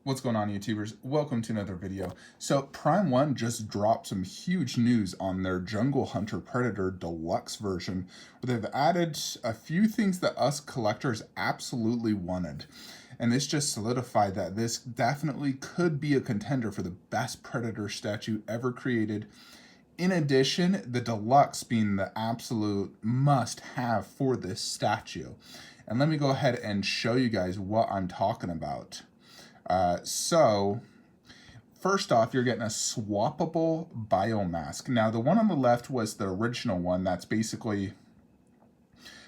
What's going on, YouTubers? Welcome to another video. So Prime 1 just dropped some huge news on their Jungle Hunter Predator Deluxe version, where they've added a few things that us collectors absolutely wanted. And this just solidified that this definitely could be a contender for the best Predator statue ever created. In addition, the Deluxe being the absolute must-have for this statue. And let me go ahead and show you guys what I'm talking about. So first off, you're getting a swappable biomask. Now, the one on the left was the original one. That's basically,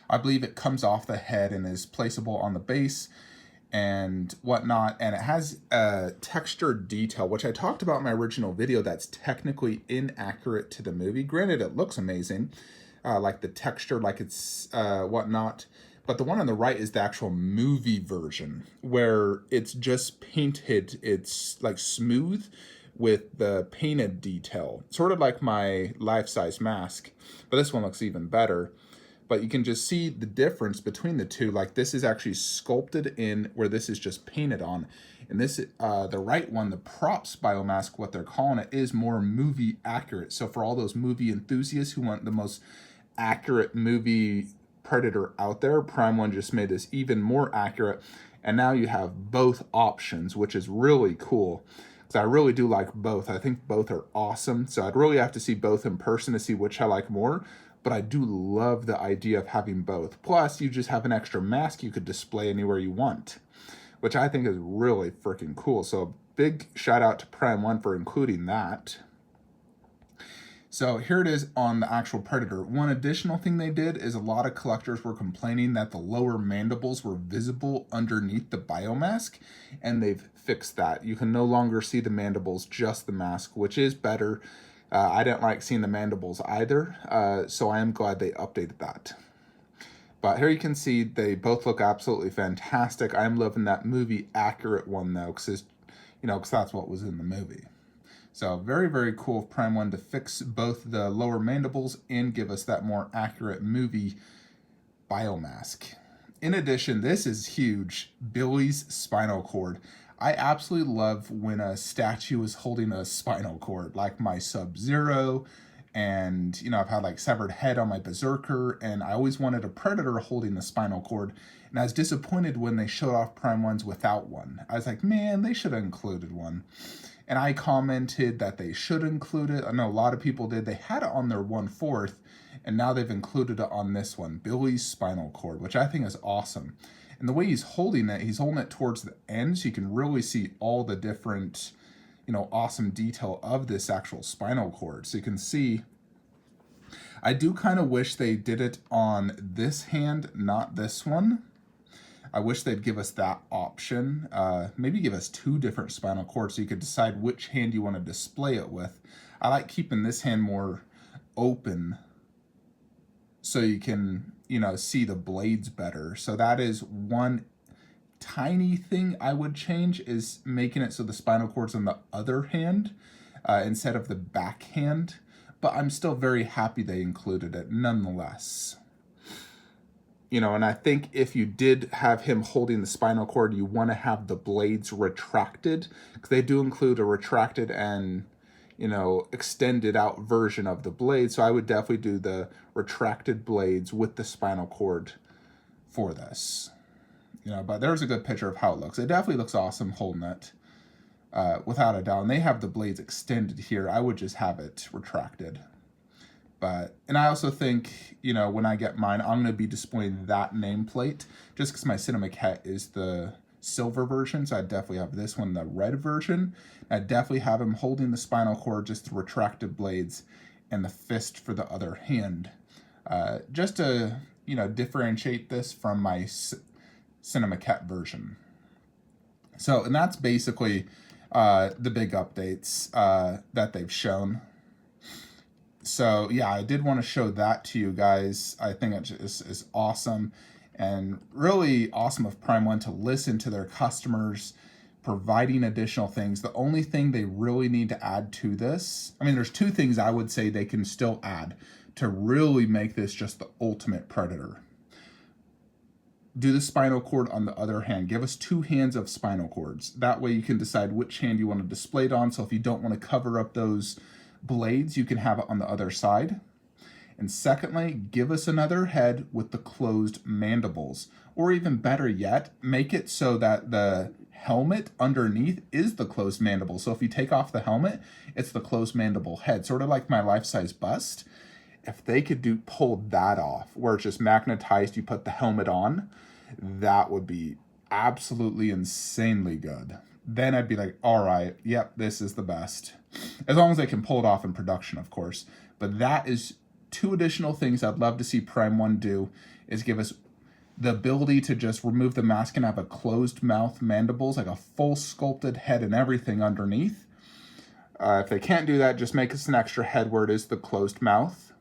I believe it comes off the head and is placeable on the base and whatnot. And it has a textured detail, which I talked about in my original video, that's technically inaccurate to the movie. Granted, it looks amazing, like the texture, like it's whatnot. But the one on the right is the actual movie version, where it's just painted, it's like smooth with the painted detail, sort of like my life-size mask, but this one looks even better. But you can just see the difference between the two. Like this is actually sculpted in, where this is just painted on. And this, the right one, the props biomask, what they're calling it, is more movie accurate. So for all those movie enthusiasts who want the most accurate movie Predator out there, Prime 1 just made this even more accurate, and now you have both options, which is really cool, because I really do like both. I think both are awesome, so I'd really have to see both in person to see which I like more, but I do love the idea of having both. Plus, you just have an extra mask you could display anywhere you want, which I think is really freaking cool. So big shout out to Prime 1 for including that. So here it is on the actual Predator. One additional thing they did is a lot of collectors were complaining that the lower mandibles were visible underneath the biomask, and they've fixed that. You can no longer see the mandibles, just the mask, which is better. I didn't like seeing the mandibles either, so I am glad they updated that. But here you can see they both look absolutely fantastic. I'm loving that movie accurate one though, because that's what was in the movie. So very, very cool of Prime 1 to fix both the lower mandibles and give us that more accurate movie biomask. In addition, this is huge, Billy's spinal cord. I absolutely love when a statue is holding a spinal cord, like my Sub-Zero, and I've had like severed head on my Berserker, and I always wanted a Predator holding the spinal cord, and I was disappointed when they showed off Prime 1s without one. I was like, man, they should have included one. And I commented that they should include it. I know a lot of people did. They had it on their 1/4, and now they've included it on this one, Billy's spinal cord, which I think is awesome. And the way he's holding it towards the end, so you can really see all the different, awesome detail of this actual spinal cord. So you can see, I do kind of wish they did it on this hand, not this one. I wish they'd give us that option. Maybe give us 2 different spinal cords so you could decide which hand you want to display it with. I like keeping this hand more open so you can, see the blades better. So that is one tiny thing I would change, is making it so the spinal cord's on the other hand instead of the back hand. But I'm still very happy they included it nonetheless. And I think if you did have him holding the spinal cord, you want to have the blades retracted, because they do include a retracted and, extended out version of the blade. So I would definitely do the retracted blades with the spinal cord for this. But there's a good picture of how it looks. It definitely looks awesome holding it, without a doubt. And they have the blades extended here. I would just have it retracted. And I also think, when I get mine, I'm going to be displaying that nameplate, just because my Cinema Cat is the silver version, so I definitely have this one, the red version. I definitely have him holding the spinal cord, just the retracted blades, and the fist for the other hand, just to, differentiate this from my Cinema Cat version. So, and that's basically the big updates that they've shown. So yeah, I did want to show that to you guys. I think it is awesome, and really awesome of Prime 1 to listen to their customers, providing additional things. The only thing they really need to add to this, there's 2 things I would say they can still add to really make this just the ultimate Predator. do the spinal cord on the other hand. Give us 2 hands of spinal cords. That way you can decide which hand you want to display it on. So if you don't want to cover up those blades, you can have it on the other side. And secondly, give us another head with the closed mandibles. Or even better yet, make it so that the helmet underneath is the closed mandible. So if you take off the helmet, it's the closed mandible head, sort of like my life-size bust. If they could pull that off, where it's just magnetized, you put the helmet on, that would be absolutely insanely good. Then I'd be like, all right, yep, this is the best. As long as they can pull it off in production, of course. But that is 2 additional things I'd love to see Prime 1 do, is give us the ability to just remove the mask and have a closed mouth mandibles, like a full sculpted head and everything underneath. If they can't do that, just make us an extra head where it is the closed mouth.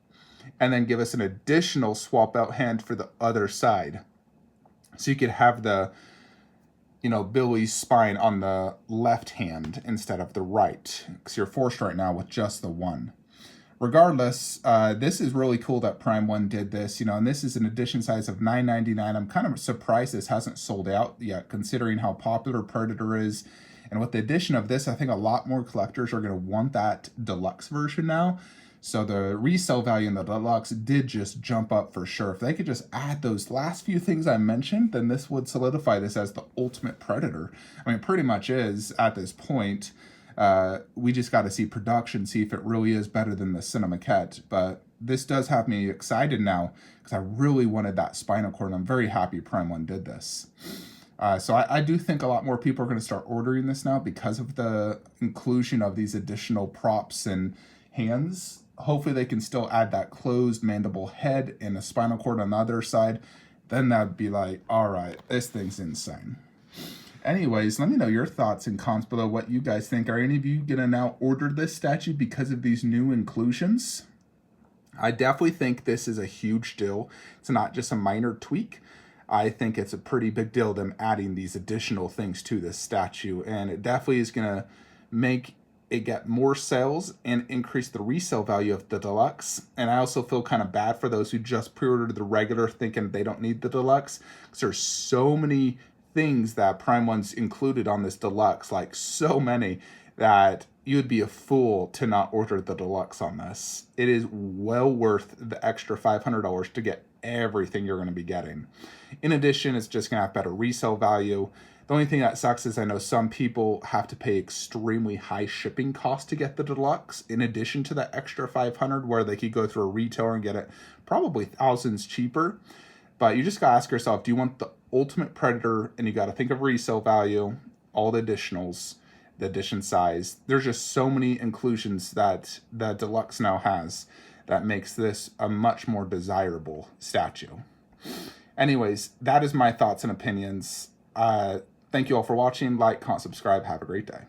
And then give us an additional swap out hand for the other side. So you could have the, Billy's spine on the left hand instead of the right, because you're forced right now with just the one. Regardless, this is really cool that Prime 1 did this, and this is an edition size of $9.99. I'm kind of surprised this hasn't sold out yet, considering how popular Predator is. And with the addition of this, I think a lot more collectors are going to want that deluxe version now. So the resale value in the deluxe did just jump up for sure. If they could just add those last few things I mentioned, then this would solidify this as the ultimate Predator. I mean, it pretty much is at this point. We just got to see production, see if it really is better than the Cinemaquette. But this does have me excited now, because I really wanted that spinal cord, and I'm very happy Prime 1 did this. So I do think a lot more people are going to start ordering this now because of the inclusion of these additional props and hands. Hopefully they can still add that closed mandible head and a spinal cord on the other side. Then that'd be like, all right, this thing's insane. Anyways, let me know your thoughts and comments below, what you guys think. Are any of you going to now order this statue because of these new inclusions? I definitely think this is a huge deal. It's not just a minor tweak. I think it's a pretty big deal, them adding these additional things to this statue. And it definitely is going to make it get more sales and increase the resale value of the deluxe. And I also feel kind of bad for those who just pre-ordered the regular thinking they don't need the deluxe, because there's so many things that Prime 1's included on this deluxe, like so many, that you would be a fool to not order the deluxe on this. It is well worth the extra $500 to get everything you're going to be getting. In addition, it's just going to have better resale value. The only thing that sucks is I know some people have to pay extremely high shipping costs to get the deluxe, in addition to that extra $500, where they could go through a retailer and get it probably thousands cheaper. But you just got to ask yourself, do you want the ultimate Predator? And you got to think of resale value, all the additionals, the edition size. There's just so many inclusions that the deluxe now has that makes this a much more desirable statue. Anyways, that is my thoughts and opinions. Thank you all for watching. Like, comment, subscribe. Have a great day.